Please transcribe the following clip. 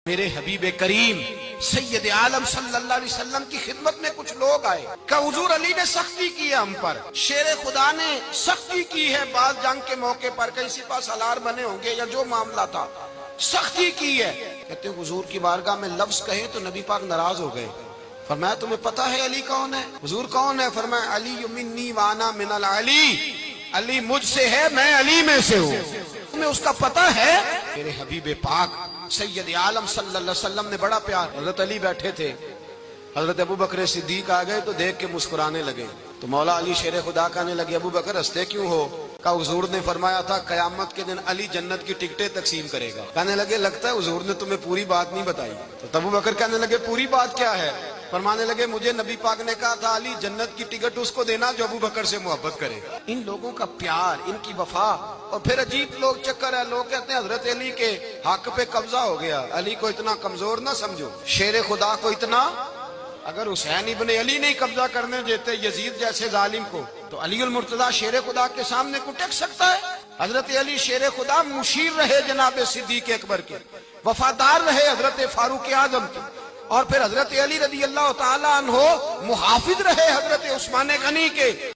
میرے حبیب کریم سید عالم صلی اللہ علیہ وسلم کی خدمت میں کچھ لوگ آئے کہ حضور علی نے سختی کی ہے ہم پر، شیر خدا نے سختی کی ہے بعض جنگ کے موقع پر، کہیں سپاہ سالار بنے ہوں گے یا جو معاملہ تھا سختی کی ہے۔ کہتے ہیں حضور کی بارگاہ میں لفظ کہے تو نبی پاک ناراض ہو گئے۔ فرمایا تمہیں پتا ہے علی کون ہے؟ حضور کون ہے؟ فرمایا علی منی وانا من العلی، علی مجھ سے ہے میں علی میں سے ہوں، تمہیں اس کا پتہ ہے؟ میرے حبیب پاک سید عالم صلی اللہ علیہ وسلم نے بڑا پیار، حضرت علی بیٹھے تھے، حضرت ابو بکر صدیق آ گئے تو دیکھ کے مسکرانے لگے، تو مولا علی شیر خدا کہنے لگے ابو بکر ہنستے کیوں ہو؟ کہا حضور نے فرمایا تھا قیامت کے دن علی جنت کی ٹکٹیں تقسیم کرے گا۔ کہنے لگے لگتا ہے حضور نے تمہیں پوری بات نہیں بتائی۔ تو ابو بکر کہنے لگے پوری بات کیا ہے؟ فرمانے لگے مجھے نبی پاک نے کہا تھا علی جنت کی ٹکٹ اس کو دینا جو ابو بکر سے محبت کرے۔ ان لوگوں کا پیار، ان کی وفا، اور پھر عجیب لوگ چکر ہے، لوگ کہتے ہیں حضرت علی کے حق پہ قبضہ ہو گیا، علی کو اتنا کمزور نہ سمجھو، شیر خدا کو اتنا، اگر حسین ابن علی نہیں قبضہ کرنے دیتے یزید جیسے ظالم کو تو علی المرتضیٰ شیر خدا کے سامنے کو ٹک سکتا ہے؟ حضرت علی شیر خدا مشیر رہے جناب صدیق اکبر کے، وفادار رہے حضرت فاروق اعظم کے، اور پھر حضرت علی رضی اللہ تعالیٰ عنہ محافظ رہے حضرت عثمان غنی کے۔